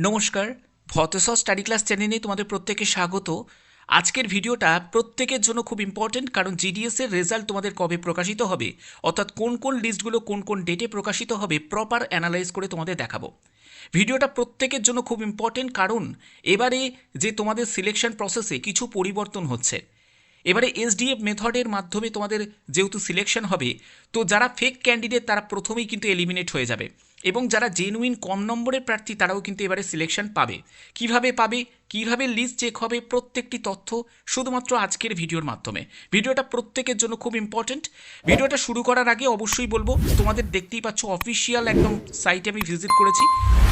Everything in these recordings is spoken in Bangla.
নমস্কার, ভতেশ্বর স্টাডি ক্লাস চ্যানেলে তোমাদের প্রত্যেককে স্বাগত। আজকের ভিডিওটা প্রত্যেকের জন্য খুব ইম্পর্টেন্ট, কারণ জিডিএস এর রেজাল্ট তোমাদের কবে প্রকাশিত হবে, অর্থাৎ কোন কোন লিস্টগুলো কোন কোন ডেটে প্রকাশিত হবে প্রপার অ্যানালাইজ করে তোমাদের দেখাবো। ভিডিওটা প্রত্যেকের জন্য খুব ইম্পর্টেন্ট, কারণ এবারে যে তোমাদের সিলেকশন প্রসেসে কিছু পরিবর্তন হচ্ছে। এবারে এসডিএফ মেথডের মাধ্যমে তোমাদের যেহেতু সিলেকশন হবে, তো যারা ফেক ক্যান্ডিডেট তারা প্রথমেই কিন্তু এলিমিনেট হয়ে যাবে, এবং যারা জেনুইন কম নম্বরের প্রার্থী তারাও কিন্তু এবারে সিলেকশন পাবে। কিভাবে লিস্ট চেক হবে, প্রত্যেকটি তথ্য শুধুমাত্র আজকের ভিডিওর মাধ্যমে। ভিডিওটা প্রত্যেকের জন্য খুব ইম্পর্টেন্ট। ভিডিওটা শুরু করার আগে অবশ্যই বলবো, তোমাদের দেখতেই পাচ্ছ অফিসিয়াল একদম সাইটে আমি ভিজিট করেছি।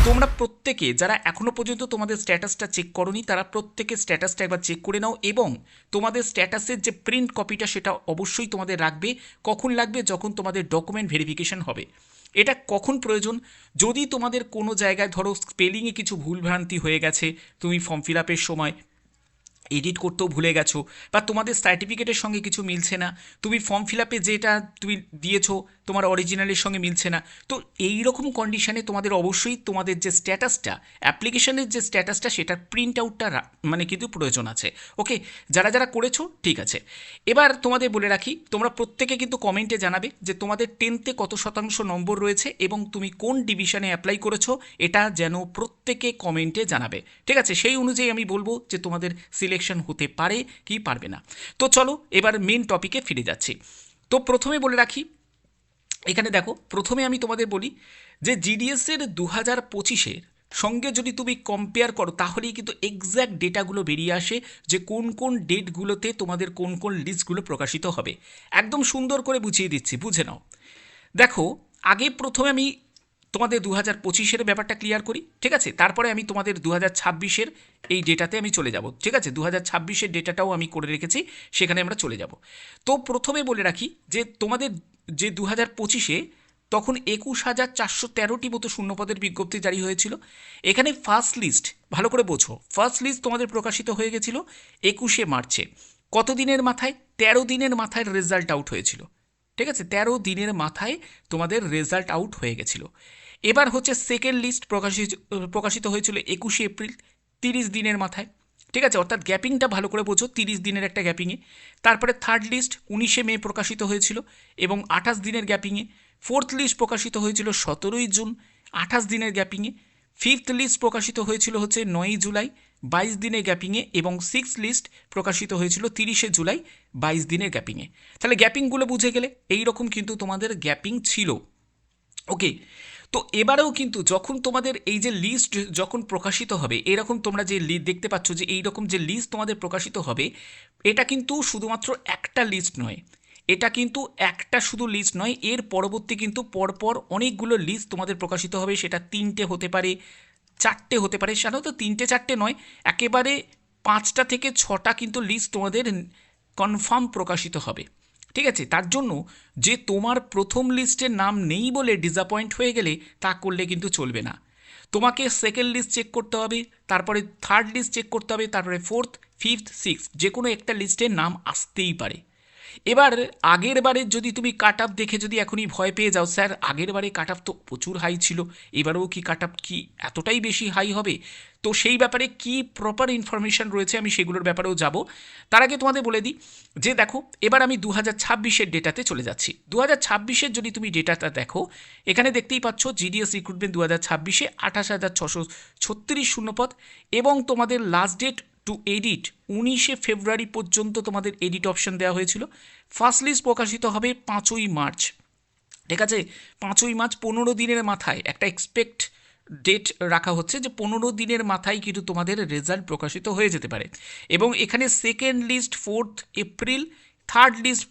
তোমরা প্রত্যেকে যারা এখনও পর্যন্ত তোমাদের স্ট্যাটাসটা চেক করোনি তারা প্রত্যেকে স্ট্যাটাসটা একবার চেক করে নাও, এবং তোমাদের স্ট্যাটাসের যে প্রিন্ট কপিটা সেটা অবশ্যই তোমাদের রাখবে। কখন লাগবে? যখন তোমাদের ডকুমেন্ট ভেরিফিকেশন হবে। এটা কখন প্রয়োজন? যদি তোমাদের কোনো জায়গায় ধরো স্পেলিংয়ে কিছু ভুলভ্রান্তি হয়ে গেছে, তুমি ফর্ম ফিল আপের সময় এডিট করতেও ভুলে গেছো, বা তোমাদের সার্টিফিকেটের সঙ্গে কিছু মিলছে না, তুমি ফর্ম ফিল আপে যেটা তুমি দিয়েছো তোমার অরিজিনালের সঙ্গে মিলছে না, তো এই রকম কন্ডিশনে তোমাদের অবশ্যই তোমাদের যে স্ট্যাটাসটা, অ্যাপ্লিকেশনের যে স্ট্যাটাসটা, সেটার প্রিন্ট আউটটা মানে কিন্তু প্রয়োজন আছে। ওকে, যারা যারা করেছো ঠিক আছে। এবার তোমাদের বলে রাখি, তোমরা প্রত্যেকে কিন্তু কমেন্টে জানাবে যে তোমাদের 10তে কত শতাংশ নম্বর রয়েছে এবং তুমি কোন ডিভিশনে অ্যাপ্লাই করেছো, এটা যেন প্রত্যেকে কমেন্টে জানাবে। ঠিক আছে, সেই অনুযায়ী আমি বলবো যে তোমাদের সিলেকশন হতে পারে কি পারবে না। তো চলো এবার মেন টপিকে ফিরে যাচ্ছি। তো প্রথমে বলে রাখি, এখানে দেখো, প্রথমে আমি তোমাদের বলি যে জিডিএসের 2025-এর সঙ্গে যদি তুমি কম্পেয়ার করো তাহলেই কিন্তু এক্স্যাক্ট ডেটাগুলো বেরিয়ে আসে যে কোন কোন ডেটগুলোতে তোমাদের কোন কোন লিস্টগুলো প্রকাশিত হবে। একদম সুন্দর করে বুঝিয়ে দিচ্ছি, বুঝে নাও। দেখো, আগে প্রথমে আমি তোমাদের 2025-এর ব্যাপারটা ক্লিয়ার করি, ঠিক আছে? তারপরে আমি তোমাদের 2026-এর এই ডেটাতে আমি চলে যাব, ঠিক আছে? 2026-এর ডেটাটাও আমি করে রেখেছি, সেখানে আমরা চলে যাব। তো প্রথমে বলে রাখি যে তোমাদের যে 2025-এ তখন 21,413টি মতো শূন্যপদের বিজ্ঞপ্তি জারি হয়েছিল। এখানে ফার্স্ট লিস্ট, ভালো করে বোঝো, ফার্স্ট লিস্ট তোমাদের প্রকাশিত হয়ে গেছিল 21শে মার্চে। কত দিনের মাথায়? 13 দিনের মাথায় রেজাল্ট আউট হয়েছিল। ঠিক আছে, 13 দিনের মাথায় তোমাদের রেজাল্ট আউট হয়ে গেছিল। এবার হচ্ছে সেকেন্ড লিস্ট প্রকাশিত হয়েছিল 21শে এপ্রিল, 30 দিনের মাথায়। ঠিক আছে, অর্থাৎ গ্যাপিংটা ভালো করে বোঝো, 30 দিনের একটা গ্যাপিংয়ে। তারপরে থার্ড লিস্ট 19শে মে প্রকাশিত হয়েছিল এবং 28 দিনের গ্যাপিংয়ে। ফোর্থ লিস্ট প্রকাশিত হয়েছিল 17ই জুন, 28 দিনের গ্যাপিংয়ে। ফিফথ লিস্ট প্রকাশিত হয়েছিল হচ্ছে 9ই জুলাই, 22 দিনের গ্যাপিংয়ে, এবং সিক্স লিস্ট প্রকাশিত হয়েছিল 30শে জুলাই, 22 দিনের গ্যাপিংয়ে। তাহলে গ্যাপিংগুলো বুঝে গেলে এই রকম কিন্তু তোমাদের গ্যাপিং ছিল। ওকে, তো এবারেও কিন্তু যখন তোমাদের এই যে লিস্ট যখন প্রকাশিত হবে, এরকম তোমরা যে দেখতে পাচ্ছ যে এইরকম যে লিস্ট তোমাদের প্রকাশিত হবে, এটা কিন্তু শুধুমাত্র একটা লিস্ট নয়, এটা কিন্তু একটা শুধু লিস্ট নয়, এর পরবর্তী কিন্তু পরপর অনেকগুলো লিস্ট তোমাদের প্রকাশিত হবে। সেটা 3টে হতে পারে, 4টে হতে পারে, সাধারণত 3টে 4টে নয়, একেবারে 5টা থেকে 6টা কিন্তু লিস্ট তোমাদের কনফার্ম প্রকাশিত হবে। ঠিক আছে, তার জন্য যে তোমার প্রথম লিস্টের নাম নেই বলে ডিসঅ্যাপয়েন্ট হয়ে গেলে তা করলে কিন্তু চলবে না। তোমাকে সেকেন্ড লিস্ট চেক করতে হবে, তারপরে থার্ড লিস্ট চেক করতে হবে, তারপরে ফোর্থ, ফিফথ, সিক্সথ, যে কোনো একটা লিস্টের নাম আসতেই পারে। এবার আগের বারে যদি তুমি কাট আপ দেখে যদি এখনই ভয় পেয়ে যাও, স্যার আগের বারে কাট আপ তো প্রচুর হাই ছিল, এবারেও কি কাট আপ কি এতটাই বেশি হাই হবে, তো সেই ব্যাপারে কি প্রপার ইনফরমেশান রয়েছে আমি সেগুলোর ব্যাপারেও যাব। তার আগে তোমাদের বলে দিই যে দেখো, এবার আমি 2026-এর ডেটাতে চলে যাচ্ছি। 2026-এর যদি তুমি ডেটাটা দেখো, এখানে দেখতেই পাচ্ছ জিডিএস রিক্রুটমেন্ট 2026-এ 28,636 শূন্যপদ, এবং তোমাদের লাস্ট ডেট টু এডিট 19শে ফেব্রুয়ারি পর্যন্ত তোমাদের এডিট অপশন দেওয়া হয়েছিল। ফার্স্ট লিস্ট প্রকাশিত হবে 5ই মার্চ। ঠিক আছে, 5ই মার্চ, 15 দিনের মাথায় একটা এক্সপেক্ট ডেট রাখা হচ্ছে যে 15 দিনের মাথায় কিন্তু তোমাদের রেজাল্ট প্রকাশিত হয়ে যেতে পারে। এবং এখানে second list 4th April, third list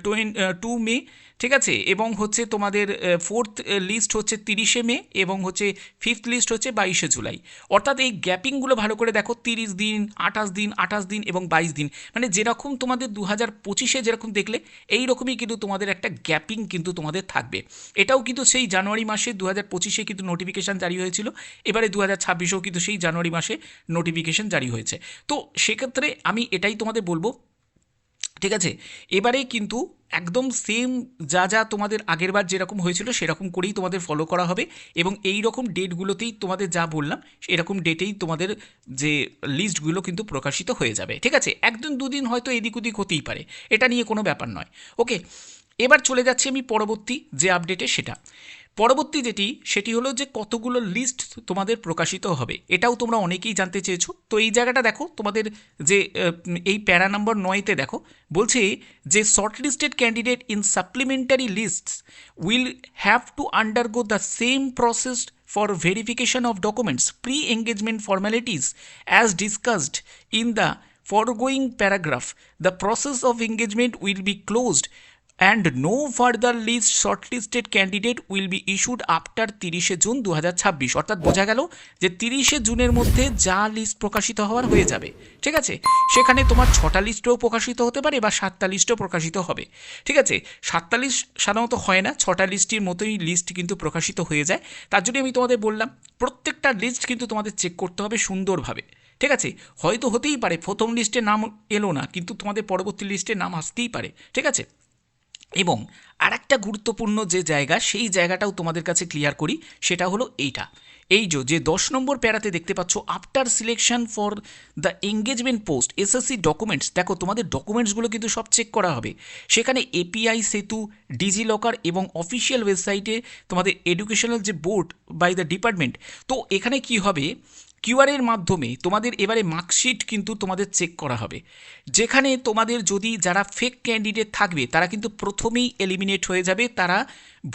2 May, ঠিক আছে, এবং হচ্ছে তোমাদের ফোর্থ লিস্ট হচ্ছে 30শে মে, এবং হচ্ছে ফিফথ লিস্ট হচ্ছে 22শে জুলাই। অর্থাৎ এই গ্যাপিংগুলো ভালো করে দেখো, 30 দিন, 28 দিন, 28 দিন এবং 22 দিন, মানে যেরকম তোমাদের 2025-এ যেরকম দেখলে এই রকমই কিন্তু তোমাদের একটা গ্যাপিং কিন্তু তোমাদের থাকবে। এটাও কিন্তু সেই জানুয়ারি মাসে 2025-এ কিন্তু নোটিফিকেশান জারি হয়েছিল, এবারে 2026-এও কিন্তু সেই জানুয়ারি মাসে নোটিফিকেশান জারি হয়েছে। তো সেক্ষেত্রে আমি এটাই তোমাদের বলবো, ঠিক আছে, এবারে কিন্তু একদম সেম যা তোমাদের আগেরবার যেরকম হয়েছিল সেরকম করেই তোমাদের ফলো করা হবে এবং এই রকম ডেটগুলোতেই তোমাদের যা বললাম এরকম ডেটেই তোমাদের যে লিস্টগুলো কিন্তু প্রকাশিত হয়ে যাবে, ঠিক আছে? একদিন দুদিন হয়তো এদিক ওদিক হতেই পারে, এটা নিয়ে কোনো ব্যাপার নয়। ওকে, এবার চলে যাচ্ছি আমি পরবর্তী যে আপডেটে পরবর্তী সেটি হলো যে কতগুলো লিস্ট তোমাদের প্রকাশিত হবে, এটাও তোমরা অনেকেই জানতে চেয়েছো। তো এই জায়গাটা দেখো, তোমাদের যে এই প্যারা নাম্বার 9তে দেখো বলছে যে short listed candidate in supplementary lists will have to undergo the same process for verification of documents, pre-engagement formalities as discussed in the foregoing paragraph. The process of engagement will be closed and no further list shortlisted candidate will be issued after 30 June 2026। অর্থাৎ বোঝা গেল যে 30 জুনের মধ্যে যা লিস্ট প্রকাশিত হওয়ার হয়ে যাবে, ঠিক আছে? সেখানে তোমার 6টা লিস্টও প্রকাশিত হতে পারে বা 7টা লিস্টও প্রকাশিত হবে, ঠিক আছে? 7টা লিস্ট সাধারণত হয় না, 6টা লিস্টের মতোই লিস্ট কিন্তু প্রকাশিত হয়ে যায়। তার জন্য আমি তোমাদের বললাম প্রত্যেকটা লিস্ট কিন্তু তোমাদের চেক করতে হবে সুন্দরভাবে, ঠিক আছে? হয়তো হতেই পারে প্রথম লিস্টে নাম এলো না, কিন্তু তোমাদের পরবর্তী লিস্টে নাম আসতেই পারে, ঠিক আছে? এবং আরেকটা গুরুত্বপূর্ণ যে জায়গা, সেই জায়গাটাও তোমাদের কাছে ক্লিয়ার করি, সেটা হলো এইটা। এই যে 10 নম্বর প্যারাতে দেখতে পাচ্ছ, after selection for the engagement post SSC documents, দেখো তোমাদের ডকুমেন্টসগুলো কিন্তু সব চেক করা হবে। সেখানে এপিআই সেতু, ডিজিলকার এবং অফিসিয়াল ওয়েবসাইটে তোমাদের এডুকেশনাল যে বোর্ড বাই দ্য ডিপার্টমেন্ট, তো এখানে কি হবে, কিউআরের মাধ্যমে তোমাদের এবারে মার্কশিট কিন্তু তোমাদের চেক করা হবে। যেখানে তোমাদের যদি যারা ফেক ক্যান্ডিডেট থাকবে তারা কিন্তু প্রথমেই এলিমিনেট হয়ে যাবে। তারা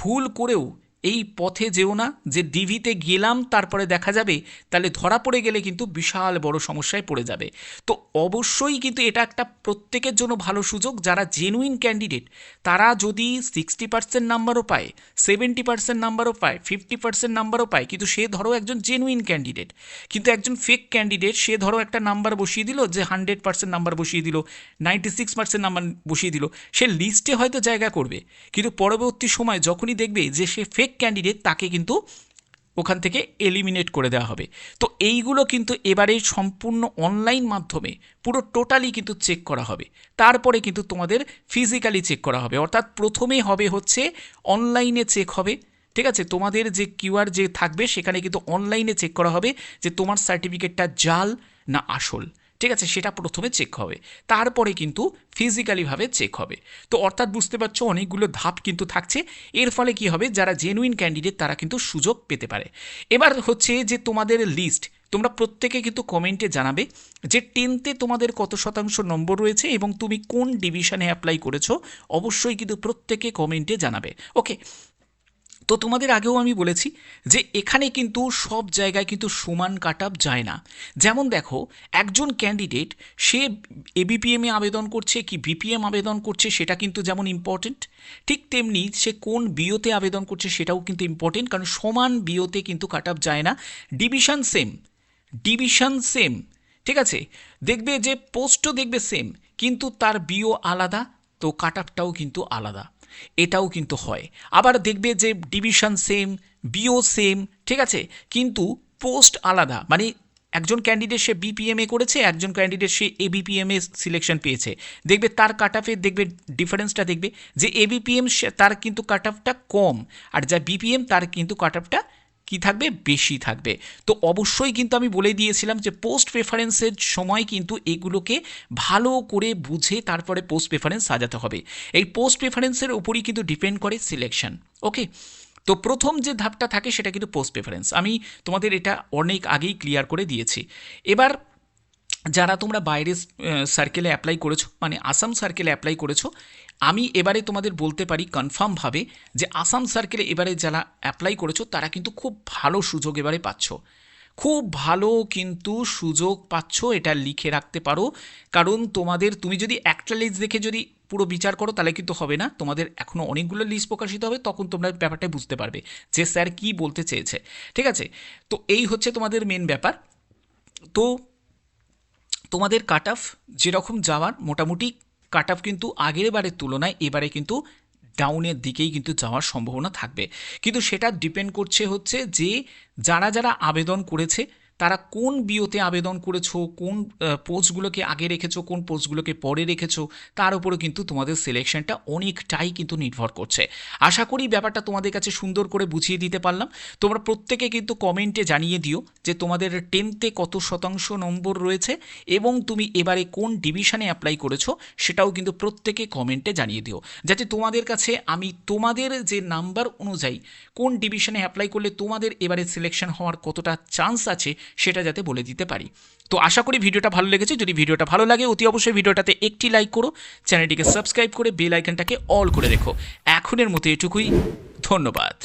ভুল করেও এই পথে যেও না যে ডিভিতে গেলাম তারপরে দেখা যাবে, তাহলে ধরা পড়ে গেলে কিন্তু বিশাল বড় সমস্যায় পড়ে যাবে। তো অবশ্যই কিন্তু এটা একটা প্রত্যেকের জন্য ভালো সুযোগ। যারা জেনুইন ক্যান্ডিডেট তারা যদি 60% নাম্বারও পায়, 70% নাম্বারও পায়, 50% নাম্বারও পায়, কিন্তু সে ধরো একজন জেনুইন ক্যান্ডিডেট, কিন্তু একজন ফেক ক্যান্ডিডেট সে ধরো একটা নাম্বার বসিয়ে দিল, যে 100% নাম্বার বসিয়ে দিল, 96% নাম্বার বসিয়ে দিল, সে লিস্টে হয়তো জায়গা করবে, কিন্তু পরবর্তী সময় যখনই দেখবে যে সে ফেক ক্যান্ডিডেট, তাকে কিন্তু ওখান থেকে এলিমিনেট করে দেওয়া হবে। তো এইগুলো কিন্তু এবারে সম্পূর্ণ অনলাইন মাধ্যমে পুরো টোটালি কিন্তু চেক করা হবে। তারপরে কিন্তু তোমাদের ফিজিক্যালি চেক করা হবে, অর্থাৎ প্রথমে হবে হচ্ছে অনলাইনে চেক হবে, ঠিক আছে? তোমাদের যে কিউআর যে থাকবে সেখানে কিন্তু অনলাইনে চেক করা হবে যে তোমার সার্টিফিকেটটা জাল না আসল, ঠিক আছে? সেটা প্রথমে চেক হবে, তারপরে কিন্তু ফিজিক্যালিভাবে চেক হবে। তো অর্থাৎ বুঝতে পারছো অনেকগুলো ধাপ কিন্তু থাকছে। এর ফলে কি হবে, যারা জেনুইন ক্যান্ডিডেট তারা কিন্তু সুযোগ পেতে পারে। এবার হচ্ছে যে তোমাদের লিস্ট, তোমরা প্রত্যেকে কিন্তু কমেন্টে জানাবে যে 10তে তোমাদের কত শতাংশ নম্বর রয়েছে এবং তুমি কোন ডিভিশনে অ্যাপ্লাই করেছো, অবশ্যই কিন্তু প্রত্যেকে কমেন্টে জানাবে। ওকে, তো তোমাদের আগেও আমি বলেছি যে এখানে কিন্তু সব জায়গায় কিন্তু সমান কাট অফ যায় না। যেমন দেখো, একজন ক্যান্ডিডেট সে এবিপিএমে আবেদন করছে কি বিপিএম আবেদন করছে সেটা কিন্তু যেমন ইম্পর্টেন্ট, ঠিক তেমনি সে কোন বিওতে আবেদন করছে সেটাও কিন্তু ইম্পর্টেন্ট, কারণ সমান বিওতে কিন্তু কাট অফ যায় না। ডিভিশন সেম, ঠিক আছে? দেখবে যে পোস্টও দেখবে সেম, কিন্তু তার বিও আলাদা, তো কাট অফটাও কিন্তু আলাদা, এটাও কিন্তু হয়। আবার দেখবে যে ডিভিশন সেম, বিও সেম, ঠিক আছে, কিন্তু পোস্ট আলাদা, মানে একজন ক্যান্ডিডেট সে বিপিএমএ করেছে, একজন ক্যান্ডিডেট সে এবিপিএমএ সিলেকশন পেয়েছে, দেখবে তার কাট অফে দেখবে ডিফারেন্সটা, দেখবে যে এবিপিএম তার কিন্তু কাট অফটা কম, আর যা বিপিএম তার কিন্তু কাট অফটা কি থাকবে, বেশি থাকবে। তো অবশ্যই কিন্তু আমি বলে দিয়েছিলাম যে পোস্ট প্রেফারেন্সের সময় কিন্তু এগুলোকে ভালো করে বুঝে তারপরে পোস্ট প্রেফারেন্স সাজাতে হবে। এই পোস্ট প্রেফারেন্সের উপরই কিন্তু ডিপেন্ড করে সিলেকশন। ওকে, তো প্রথম যে ধাপটা থাকে সেটা কিন্তু পোস্ট প্রেফারেন্স, আমি তোমাদের এটা অনেক আগেই ক্লিয়ার করে দিয়েছি। এবার যারা তোমরা বাইরের সার্কেলে অ্যাপ্লাই করেছো, মানে আসাম সার্কেলে অ্যাপ্লাই করেছো, আমি এবারে তোমাদের বলতে পারি কনফার্মভাবে যে আসাম সার্কেলে এবারে যারা অ্যাপ্লাই করেছো তারা কিন্তু খুব ভালো সুযোগ এবারে পাচ্ছ, খুব ভালো কিন্তু সুযোগ পাচ্ছ, এটা লিখে রাখতে পারো। কারণ তুমি যদি একটা লিস্ট দেখে যদি পুরো বিচার করো তাহলে কিন্তু হবে না, তোমাদের এখনও অনেকগুলো লিস্ট প্রকাশিত হবে, তখন তোমরা ব্যাপারটা বুঝতে পারবে যে স্যার কী বলতে চেয়েছে, ঠিক আছে? তো এই হচ্ছে তোমাদের মেন ব্যাপার। তো তোমাদের কাট অফ যেরকম যাওয়ার, মোটামুটি কাট অফ কিন্তু আগের বারের তুলনায় এবারে কিন্তু ডাউনের দিকেই কিন্তু যাওয়ার সম্ভাবনা থাকবে, কিন্তু সেটা ডিপেন্ড করছে হচ্ছে যে যারা আবেদন করেছে তারা কোন বিওতে আবেদন করেছো, কোন পোস্টগুলোকে আগে রেখেছো, কোন পোস্টগুলোকে পরে রেখেছো, তার উপরেও কিন্তু তোমাদের সিলেকশনটা অনেকটাই কিন্তু নির্ভর করছে। আশা করি ব্যাপারটা তোমাদের কাছে সুন্দর করে বুঝিয়ে দিতে পারলাম। তোমরা প্রত্যেকে কিন্তু কমেন্টে জানিয়ে দিও যে তোমাদের 10তে কত শতাংশ নম্বর রয়েছে এবং তুমি এবারে কোন ডিভিশনে অ্যাপ্লাই করেছো সেটাও কিন্তু প্রত্যেকে কমেন্টে জানিয়ে দিও, যাতে তোমাদের কাছে আমি তোমাদের যে নাম্বার অনুযায়ী কোন ডিভিশনে অ্যাপ্লাই করলে তোমাদের এবারে সিলেকশন হওয়ার কতটা চান্স আছে সেটা যাতে বলে দিতে পারি। তো আশা করি ভিডিওটা ভালো লেগেছে। যদি ভিডিওটা ভালো লাগে অতি অবশ্যই ভিডিওটাতে একটি লাইক করো, চ্যানেলটিকে সাবস্ক্রাইব করে বেল আইকনটাকে অল করে রেখো। এখনের মতো এটুকুই, ধন্যবাদ।